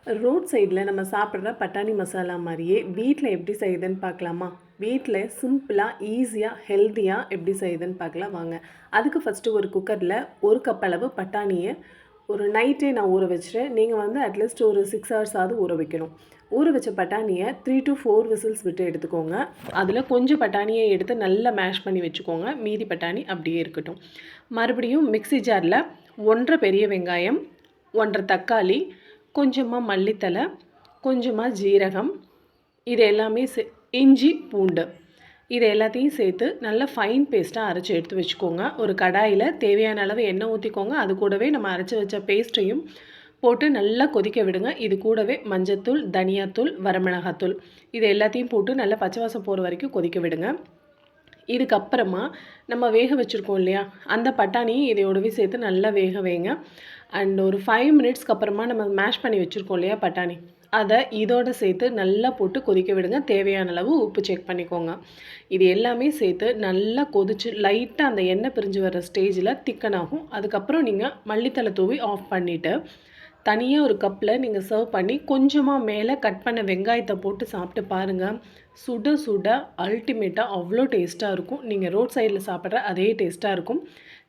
Road சைடில் நம்ம சாப்பிட்ற பட்டாணி மசாலா மாதிரியே வீட்டில் எப்படி செய்யுதுன்னு பார்க்கலாமா? வீட்டில் சிம்பிளாக ஈஸியாக ஹெல்த்தியாக எப்படி செய்யுதுன்னு பார்க்கலாம் வாங்க. அதுக்கு ஃபஸ்ட்டு ஒரு குக்கரில் 1 கப் அளவு பட்டாணியை ஒரு நைட்டே நான் ஊற வச்சுட்டேன். நீங்கள் வந்து அட்லீஸ்ட் ஒரு 6 ஹவர்ஸாவது ஊற வைக்கணும். ஊற வச்ச பட்டாணியை 3 to 4 விசில்ஸ் விட்டு எடுத்துக்கோங்க. அதில் கொஞ்சம் பட்டாணியை எடுத்து நல்லா மேஷ் பண்ணி வச்சுக்கோங்க. மீதி பட்டாணி அப்படியே இருக்கட்டும். மறுபடியும் மிக்ஸி ஜாரில் 1 பெரிய வெங்காயம், 1 தக்காளி, கொஞ்சமாக மல்லித்தழை, கொஞ்சமாக ஜீரகம், இது எல்லாமே இஞ்சி பூண்டு இது எல்லாத்தையும் சேர்த்து நல்லா ஃபைன் பேஸ்ட்டாக அரைச்சி எடுத்து வச்சுக்கோங்க. ஒரு கடாயில் தேவையான அளவு எண்ணெய் ஊற்றிக்கோங்க. அது கூடவே நம்ம அரைச்சி வச்ச பேஸ்ட்டையும் போட்டு நல்லா கொதிக்க விடுங்க. இது கூடவே மஞ்சத்தூள், தனியாத்தூள், வரமிளகாத்தூள் இது எல்லாத்தையும் போட்டு நல்லா பச்சை வாசம் போகிற வரைக்கும் கொதிக்க விடுங்க. இதுக்கப்புறமா நம்ம வேக வச்சுருக்கோம் இல்லையா, அந்த பட்டாணியும் இதையோடவே சேர்த்து நல்லா வேக வைங்க. அண்ட் ஒரு 5 மினிட்ஸ்க்கு அப்புறமா நம்ம மேஷ் பண்ணி வச்சுருக்கோம் இல்லையா பட்டாணி, அதை இதோடு சேர்த்து நல்லா போட்டு கொதிக்க விடுங்க. தேவையான அளவு உப்பு செக் பண்ணிக்கோங்க. இது எல்லாமே சேர்த்து நல்லா கொதிச்சு லைட்டாக அந்த எண்ணெய் பிரிஞ்சு வர ஸ்டேஜில் திக்கனாகும். அதுக்கப்புறம் நீங்கள் மல்லித்தழை தூவி ஆஃப் பண்ணிவிட்டு தனியாக ஒரு கப்பில் நீங்கள் சர்வ் பண்ணி கொஞ்சமாக மேலே கட் பண்ண வெங்காயத்தை போட்டு சாப்பிட்டு பாருங்கள். சுட சுட அல்டிமேட்டாக அவ்வளோ டேஸ்ட்டாக இருக்கும். நீங்கள் ரோட் சைடில் சாப்பிட்ற அதே டேஸ்ட்டாக இருக்கும்.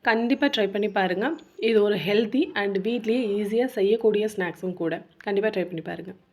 கண்டிப்பாக ட்ரை பண்ணி பாருங்கள். இது ஒரு ஹெல்த்தி அண்ட் வீட்லேயே ஈஸியாக செய்யக்கூடிய ஸ்நாக்ஸும் கூட. கண்டிப்பாக ட்ரை பண்ணி பாருங்கள்.